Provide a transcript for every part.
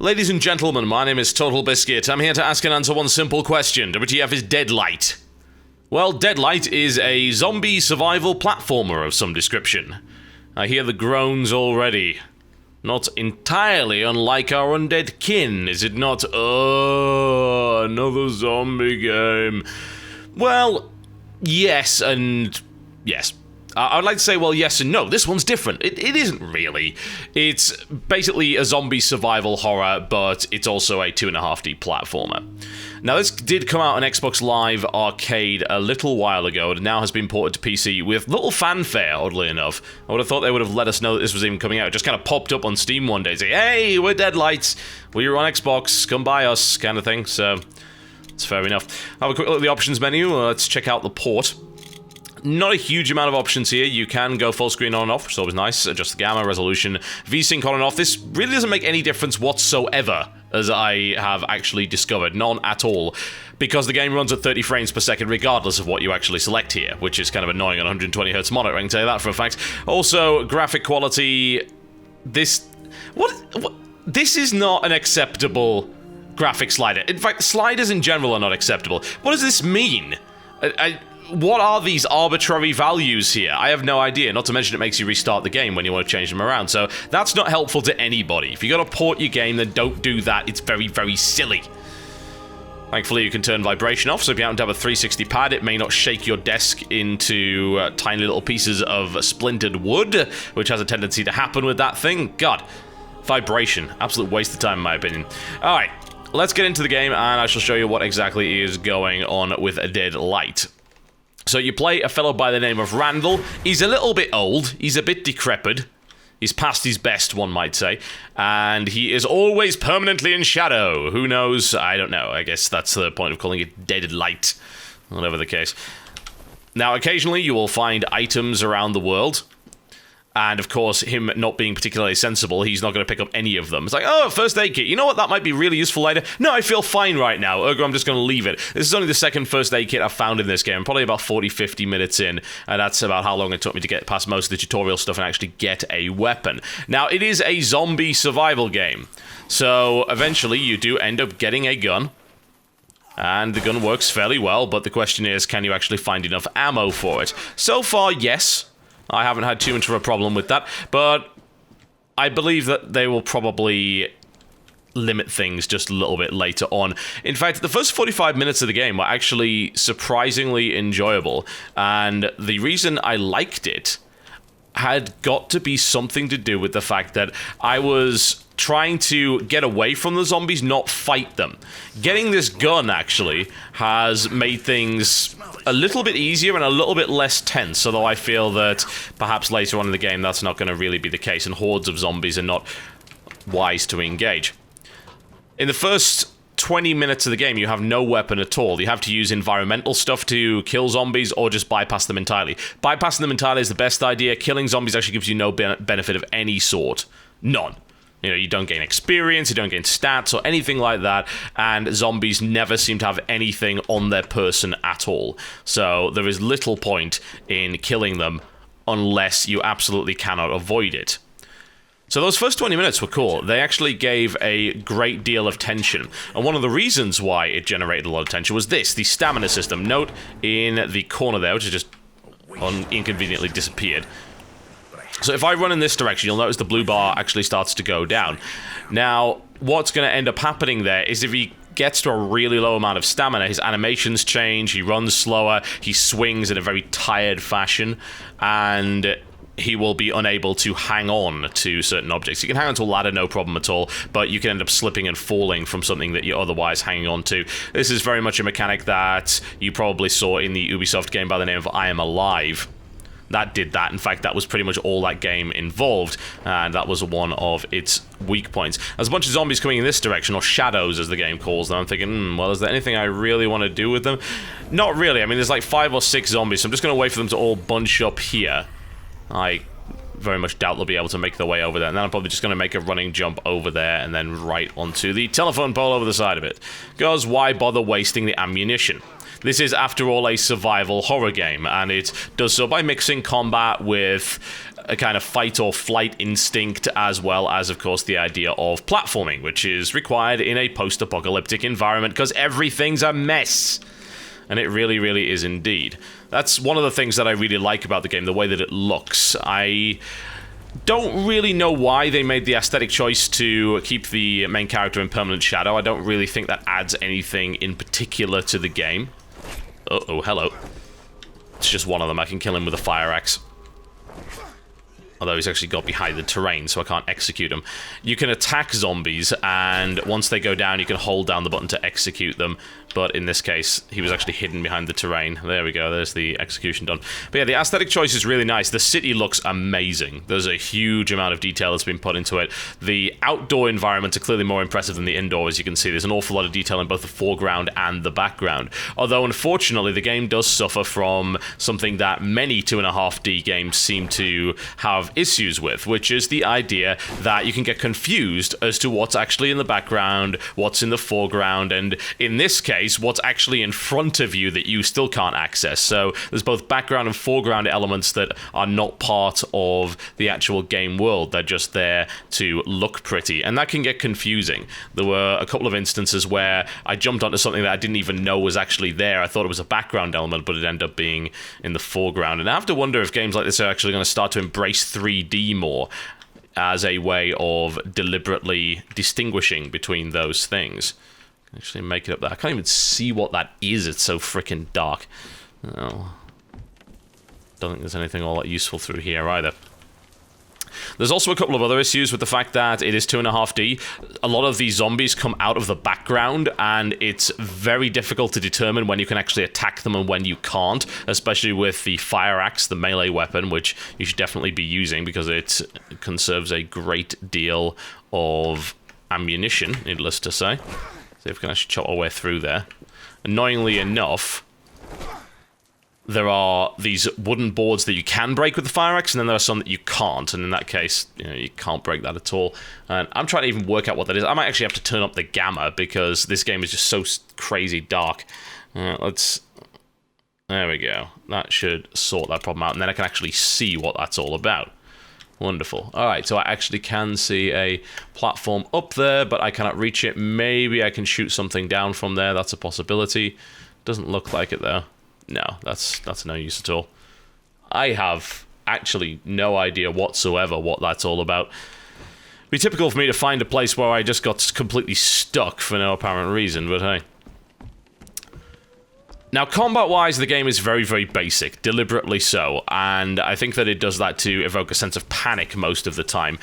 Ladies and gentlemen, my name is TotalBiscuit. I'm here to ask and answer one simple question. WTF is Deadlight? Well, Deadlight is a zombie survival platformer of some description. I hear the groans already. Not entirely unlike our undead kin, is it not? Oh, another zombie game. Well, yes and yes. I would like to say, well, yes and no. This one's different. It isn't really. It's basically a zombie survival horror, but it's also a 2.5D platformer. Now, this did come out on Xbox Live Arcade a little while ago, and now has been ported to PC with little fanfare, oddly enough. I would have thought they would have let us know that this was even coming out. It just kind of popped up on Steam one day, saying, hey, we're Deadlight, we're on Xbox, come buy us, kind of thing, so it's fair enough. Have a quick look at the options menu. Let's check out the port. Not a huge amount of options here. You can go full screen on and off, which is always nice. Adjust the gamma, resolution, VSync on and off. This really doesn't make any difference whatsoever, as I have actually discovered. None at all. Because the game runs at 30 frames per second regardless of what you actually select here, which is kind of annoying on 120Hz monitor, I can tell you that for a fact. Also, graphic quality... This is not an acceptable graphic slider. In fact, sliders in general are not acceptable. What does this mean? What are these arbitrary values here? I have no idea, not to mention it makes you restart the game when you want to change them around, so that's not helpful to anybody. If you're going to port your game, then don't do that. It's very, very silly. Thankfully, you can turn vibration off, so if you happen to have a 360 pad, it may not shake your desk into tiny little pieces of splintered wood, which has a tendency to happen with that thing. God, vibration. Absolute waste of time, in my opinion. Alright, let's get into the game, and I shall show you what exactly is going on with Deadlight. So you play a fellow by the name of Randall. He's a little bit old. He's a bit decrepit. He's past his best, one might say. And he is always permanently in shadow. Who knows? I don't know. I guess that's the point of calling it Deadlight. Whatever the case. Now, occasionally you will find items around the world. And, of course, him not being particularly sensible, he's not going to pick up any of them. It's like, oh, first aid kit. You know what? That might be really useful later. No, I feel fine right now. Ergo, I'm just going to leave it. This is only the second first aid kit I've found in this game. Probably about 40, 50 minutes in. And that's about how long it took me to get past most of the tutorial stuff and actually get a weapon. Now, it is a zombie survival game. So, eventually, you do end up getting a gun. And the gun works fairly well. But the question is, can you actually find enough ammo for it? So far, yes. I haven't had too much of a problem with that, but I believe that they will probably limit things just a little bit later on. In fact, the first 45 minutes of the game were actually surprisingly enjoyable, and the reason I liked it had got to be something to do with the fact that I was trying to get away from the zombies, not fight them. Getting this gun, actually, has made things a little bit easier and a little bit less tense, although I feel that perhaps later on in the game that's not going to really be the case, and hordes of zombies are not wise to engage. In the first 20 minutes of the game, you have no weapon at all. You have to use environmental stuff to kill zombies or just bypass them entirely. Bypassing them entirely is the best idea. Killing zombies actually gives you no benefit of any sort. None. You know, you don't gain experience, you don't gain stats or anything like that, and zombies never seem to have anything on their person at all. So there is little point in killing them unless you absolutely cannot avoid it. So those first 20 minutes were cool. They actually gave a great deal of tension. And one of the reasons why it generated a lot of tension was this, the stamina system. Note in the corner there, which has just inconveniently disappeared. So if I run in this direction, you'll notice the blue bar actually starts to go down. Now, what's going to end up happening there is if he gets to a really low amount of stamina, his animations change, he runs slower, he swings in a very tired fashion, and he will be unable to hang on to certain objects. You can hang on to a ladder, no problem at all, but you can end up slipping and falling from something that you're otherwise hanging on to. This is very much a mechanic that you probably saw in the Ubisoft game by the name of I Am Alive. That did that. In fact, that was pretty much all that game involved, and that was one of its weak points. There's a bunch of zombies coming in this direction, or shadows as the game calls them. I'm thinking, well, is there anything I really want to do with them? Not really. I mean, there's like 5 or 6 zombies, so I'm just going to wait for them to all bunch up here. I very much doubt they'll be able to make their way over there, and then I'm probably just going to make a running jump over there and then right onto the telephone pole over the side of it. Because why bother wasting the ammunition? This is, after all, a survival horror game, and it does so by mixing combat with a kind of fight or flight instinct, as well as, of course, the idea of platforming, which is required in a post-apocalyptic environment because everything's a mess. And it really, really is indeed. That's one of the things that I really like about the game, the way that it looks. I don't really know why they made the aesthetic choice to keep the main character in permanent shadow. I don't really think that adds anything in particular to the game. Uh-oh, hello. It's just one of them. I can kill him with a fire axe. Although he's actually got behind the terrain, so I can't execute him. You can attack zombies, and once they go down, you can hold down the button to execute them. But in this case, he was actually hidden behind the terrain. There we go, there's the execution done. But yeah, the aesthetic choice is really nice. The city looks amazing. There's a huge amount of detail that's been put into it. The outdoor environments are clearly more impressive than the indoor, as you can see. There's an awful lot of detail in both the foreground and the background. Although, unfortunately, the game does suffer from something that many 2.5D games seem to have issues with, which is the idea that you can get confused as to what's actually in the background, what's in the foreground, and in this case, what's actually in front of you that you still can't access. So there's both background and foreground elements that are not part of the actual game world. They're just there to look pretty, and that can get confusing. There were a couple of instances where I jumped onto something that I didn't even know was actually there. I thought it was a background element, but it ended up being in the foreground. And I have to wonder if games like this are actually going to start to embrace 3D more as a way of deliberately distinguishing between those things. Actually make it up there. I can't even see what that is. It's so freaking dark. Oh. Don't think there's anything all that useful through here either. There's also a couple of other issues with the fact that it is 2.5D. A lot of these zombies come out of the background, and it's very difficult to determine when you can actually attack them and when you can't, especially with the fire axe, the melee weapon, which you should definitely be using because it conserves a great deal of ammunition, needless to say. See if we can actually chop our way through there. Annoyingly enough, there are these wooden boards that you can break with the fire axe, and then there are some that you can't, and in that case, you know, you can't break that at all. And I'm trying to even work out what that is. I might actually have to turn up the gamma, because this game is just so crazy dark. Let's... There we go. That should sort that problem out, and then I can actually see what that's all about. Wonderful. Alright, so I actually can see a platform up there, but I cannot reach it. Maybe I can shoot something down from there. That's a possibility. Doesn't look like it, though. No, that's no use at all. I have actually no idea whatsoever what that's all about. It'd be typical for me to find a place where I just got completely stuck for no apparent reason, but hey. Now, combat-wise, the game is very, very basic, deliberately so, and I think that it does that to evoke a sense of panic most of the time.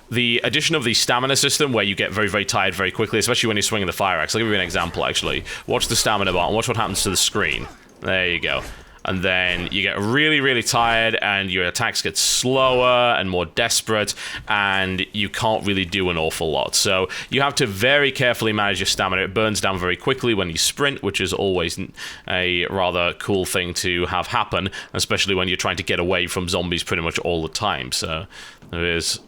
The addition of the stamina system, where you get very, very tired very quickly, especially when you're swinging the fire axe. I'll give you an example, actually. Watch the stamina bar and watch what happens to the screen. There you go. And then you get really, really tired, and your attacks get slower and more desperate, and you can't really do an awful lot. So you have to very carefully manage your stamina. It burns down very quickly when you sprint, which is always a rather cool thing to have happen, especially when you're trying to get away from zombies pretty much all the time. So there is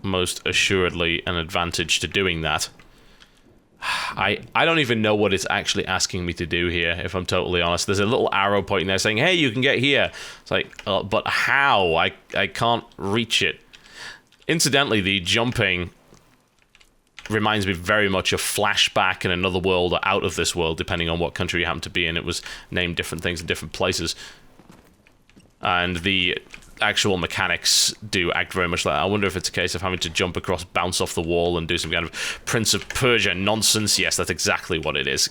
most assuredly an advantage to doing that. I don't even know what it's actually asking me to do here, if I'm totally honest. There's a little arrow pointing there saying, hey, you can get here. It's like, but how? I can't reach it. Incidentally, the jumping reminds me very much of Flashback in Another World or Out of This World, depending on what country you happen to be in. It was named different things in different places. And the actual mechanics do act very much like that. I wonder if it's a case of having to jump across, bounce off the wall, and do some kind of Prince of Persia nonsense. Yes, that's exactly what it is.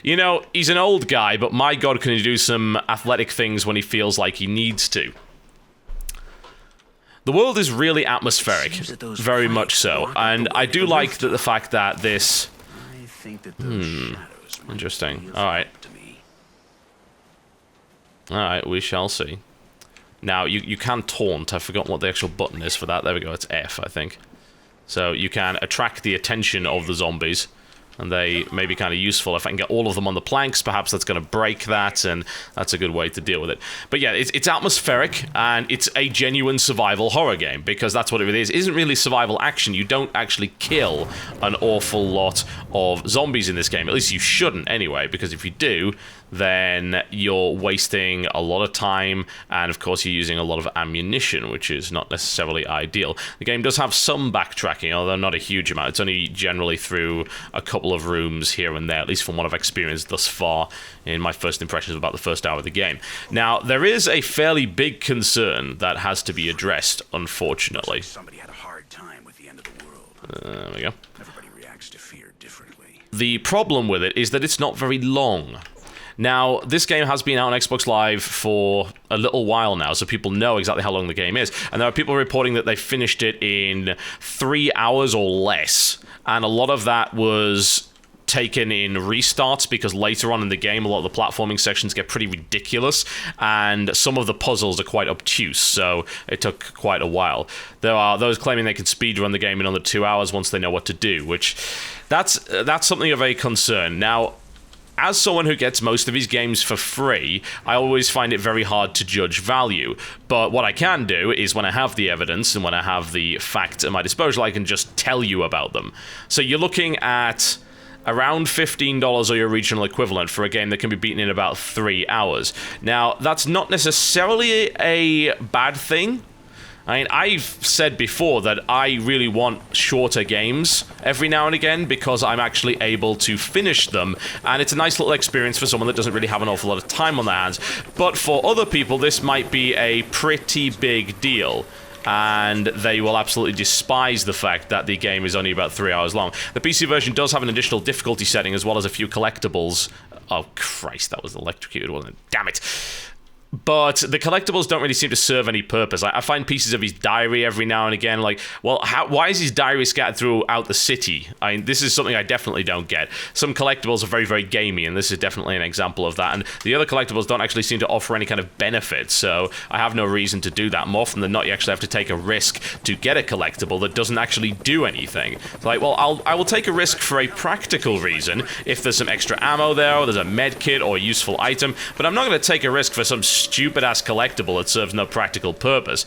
You know, he's an old guy, but my god, can he do some athletic things when he feels like he needs to. The world is really atmospheric, very much so, and I do like the fact that this... Interesting. Alright. Alright, we shall see. Now, you can taunt. I've forgotten what the actual button is for that. There we go, it's F, I think. So you can attract the attention of the zombies, and they may be kind of useful. If I can get all of them on the planks, perhaps that's going to break that, and that's a good way to deal with it. But yeah, it's atmospheric, and it's a genuine survival horror game, because that's what it really is. It isn't really survival action. You don't actually kill an awful lot of zombies in this game. At least you shouldn't, anyway, because if you do, then you're wasting a lot of time, and of course you're using a lot of ammunition, which is not necessarily ideal. The game does have some backtracking, although not a huge amount. It's only generally through a couple of rooms here and there, at least from what I've experienced thus far in my first impressions about the first hour of the game. Now, there is a fairly big concern that has to be addressed, unfortunately. Somebody had a hard time with the end of the world. There we go. Everybody reacts to fear differently. The problem with it is that it's not very long. Now, this game has been out on Xbox Live for a little while now, so people know exactly how long the game is. And there are people reporting that they finished it in 3 hours or less. And a lot of that was taken in restarts, because later on in the game, a lot of the platforming sections get pretty ridiculous, and some of the puzzles are quite obtuse, so it took quite a while. There are those claiming they can speedrun the game in under 2 hours once they know what to do, which that's something of a concern. Now, as someone who gets most of his games for free, I always find it very hard to judge value. But what I can do is, when I have the evidence and when I have the facts at my disposal, I can just tell you about them. So you're looking at around $15 or your regional equivalent for a game that can be beaten in about 3 hours. Now, that's not necessarily a bad thing. I mean, I've said before that I really want shorter games every now and again, because I'm actually able to finish them, and it's a nice little experience for someone that doesn't really have an awful lot of time on their hands. But for other people, this might be a pretty big deal, and they will absolutely despise the fact that the game is only about 3 hours long. The PC version does have an additional difficulty setting, as well as a few collectibles. Oh, Christ, that was electrocuted, wasn't it? Damn it. But the collectibles don't really seem to serve any purpose. I find pieces of his diary every now and again, like, well, why is his diary scattered throughout the city? I mean, this is something I definitely don't get. Some collectibles are very, very gamey, and this is definitely an example of that. And the other collectibles don't actually seem to offer any kind of benefit, so I have no reason to do that. More often than not, you actually have to take a risk to get a collectible that doesn't actually do anything. It's like, well, I will take a risk for a practical reason, if there's some extra ammo there, or there's a med kit or a useful item, but I'm not going to take a risk for some stupid-ass collectible that serves no practical purpose.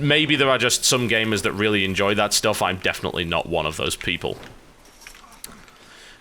Maybe there are just some gamers that really enjoy that stuff. I'm definitely not one of those people.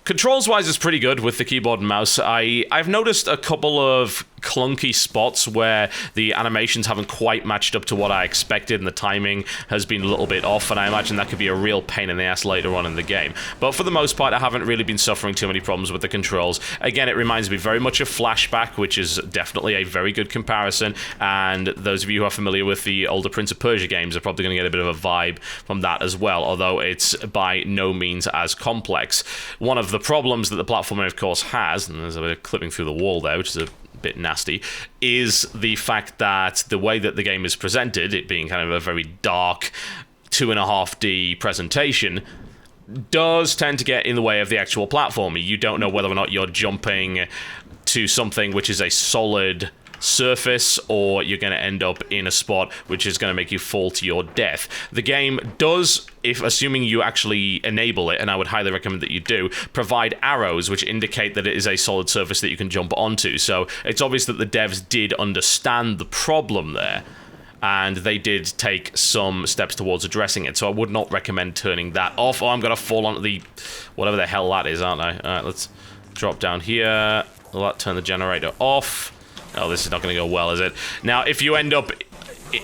Controls-wise, it's pretty good with the keyboard and mouse. I've noticed a couple of clunky spots where the animations haven't quite matched up to what I expected, and the timing has been a little bit off, and I imagine that could be a real pain in the ass later on in the game. But for the most part, I haven't really been suffering too many problems with the controls. Again, it reminds me very much of Flashback, which is definitely a very good comparison, and those of you who are familiar with the older Prince of Persia games are probably going to get a bit of a vibe from that as well, although it's by no means as complex. One of the problems that the platformer, of course, has, and there's a bit of clipping through the wall there, which is a bit nasty, is the fact that the way that the game is presented, it being kind of a very dark 2.5D presentation, does tend to get in the way of the actual platforming. You don't know whether or not you're jumping to something which is a solid surface, or you're going to end up in a spot which is going to make you fall to your death. The game does, if assuming you actually enable it, and I would highly recommend that you do, provide arrows which indicate that it is a solid surface that you can jump onto. So it's obvious that the devs did understand the problem there, and they did take some steps towards addressing it. So I would not recommend turning that off. Oh, I'm going to fall onto the whatever the hell that is, aren't I? All right, let's drop down here. Let's turn the generator off. Oh, this is not going to go well, is it? Now, if you end up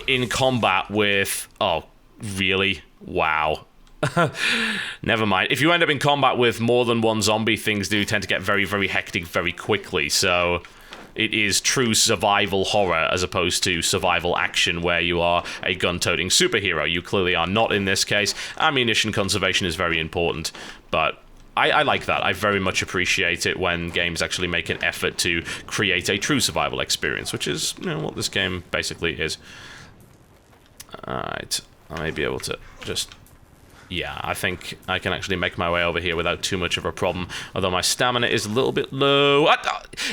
in combat with... Oh, really? Wow. Never mind. If you end up in combat with more than one zombie, things do tend to get very, very hectic very quickly. So it is true survival horror as opposed to survival action where you are a gun-toting superhero. You clearly are not in this case. Ammunition conservation is very important, but I like that. I very much appreciate it when games actually make an effort to create a true survival experience, which is, you know, what this game basically is. Alright, I may be able to just... Yeah, I think I can actually make my way over here without too much of a problem, although my stamina is a little bit low.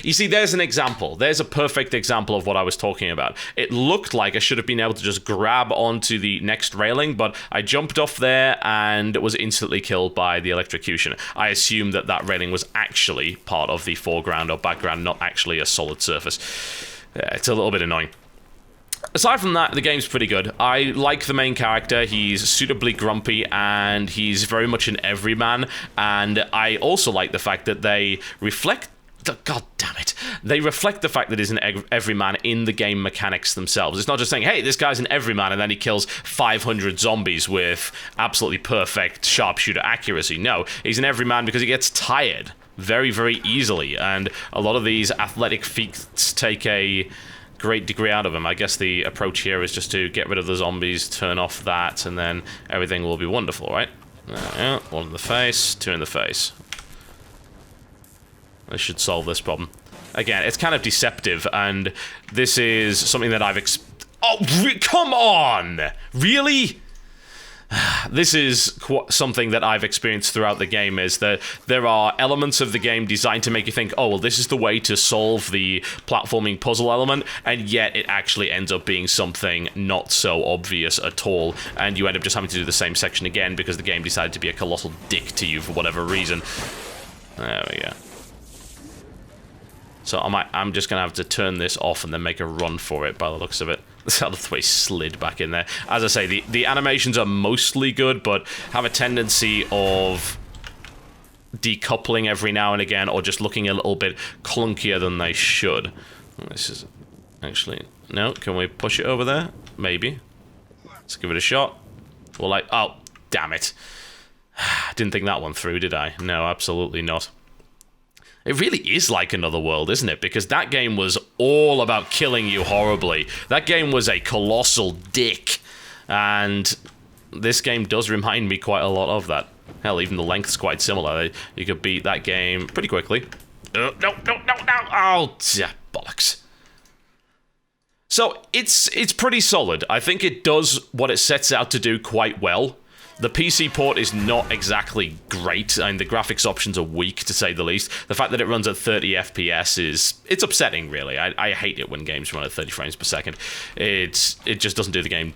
You see, there's an example. There's a perfect example of what I was talking about. It looked like I should have been able to just grab onto the next railing, but I jumped off there and was instantly killed by the electrocution. I assumed that that railing was actually part of the foreground or background, not actually a solid surface. It's a little bit annoying. Aside from that, the game's pretty good. I like the main character. He's suitably grumpy, and he's very much an everyman. And I also like the fact that they reflect God damn it. They reflect the fact that he's an everyman in the game mechanics themselves. It's not just saying, hey, this guy's an everyman, and then he kills 500 zombies with absolutely perfect sharpshooter accuracy. No, he's an everyman because he gets tired very, very easily, and a lot of these athletic feats take a great degree out of him. I guess the approach here is just to get rid of the zombies, turn off that, and then everything will be wonderful, right? One in the face, two in the face. I should solve this problem. Again, it's kind of deceptive, and this is something that I've come on! Really? This is something that I've experienced throughout the game, is that there are elements of the game designed to make you think, oh, well, this is the way to solve the platforming puzzle element, and yet it actually ends up being something not so obvious at all, and you end up just having to do the same section again because the game decided to be a colossal dick to you for whatever reason. There we go. So I'm just going to have to turn this off and then make a run for it by the looks of it. That's how the way slid back in there. As I say, the animations are mostly good, but have a tendency of decoupling every now and again, or just looking a little bit clunkier than they should. This is actually... No, can we push it over there? Maybe. Let's give it a shot. Well, oh, damn it. Didn't think that one through, did I? No, absolutely not. It really is like another world, isn't it? Because that game was all about killing you horribly. That game was a colossal dick. And this game does remind me quite a lot of that. Hell, even the length's quite similar. You could beat that game pretty quickly. No. Oh, yeah, bollocks. So, it's pretty solid. I think it does what it sets out to do quite well. The PC port is not exactly great, and the graphics options are weak, to say the least. The fact that it runs at 30 FPS it's upsetting, really. I hate it when games run at 30 frames per second. It just doesn't do the game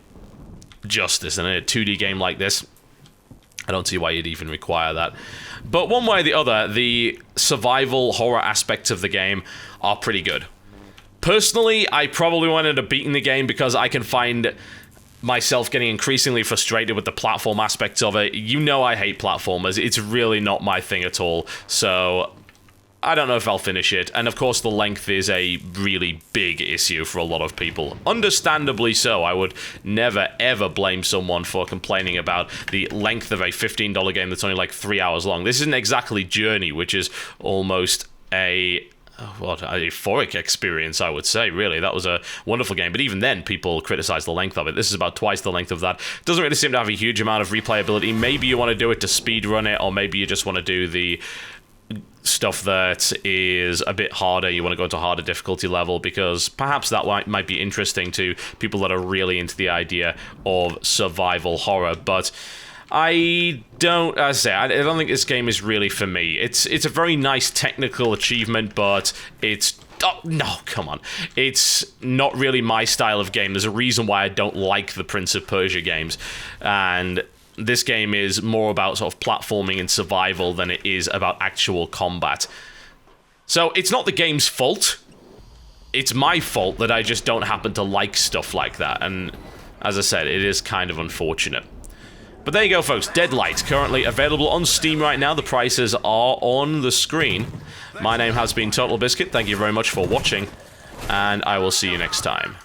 justice, and in a 2D game like this, I don't see why you'd even require that. But one way or the other, the survival horror aspects of the game are pretty good. Personally, I probably wanted to beat in the game because I can find myself getting increasingly frustrated with the platform aspects of it. You know I hate platformers. It's really not my thing at all. So I don't know if I'll finish it. And of course the length is a really big issue for a lot of people. Understandably so. I would never ever blame someone for complaining about the length of a $15 game that's only like 3 hours long. This isn't exactly Journey, which is almost a euphoric experience, I would say, really. That was a wonderful game, but even then, people criticize the length of it. This is about twice the length of that. Doesn't really seem to have a huge amount of replayability. Maybe you want to do it to speedrun it, or maybe you just want to do the stuff that is a bit harder. You want to go to a harder difficulty level, because perhaps that might be interesting to people that are really into the idea of survival horror, but I don't think this game is really for me. It's a very nice technical achievement, but it's... Oh, no, come on. It's not really my style of game. There's a reason why I don't like the Prince of Persia games. And this game is more about sort of platforming and survival than it is about actual combat. So it's not the game's fault. It's my fault that I just don't happen to like stuff like that. And as I said, it is kind of unfortunate. But there you go, folks. Deadlight, currently available on Steam right now. The prices are on the screen. My name has been TotalBiscuit. Thank you very much for watching, and I will see you next time.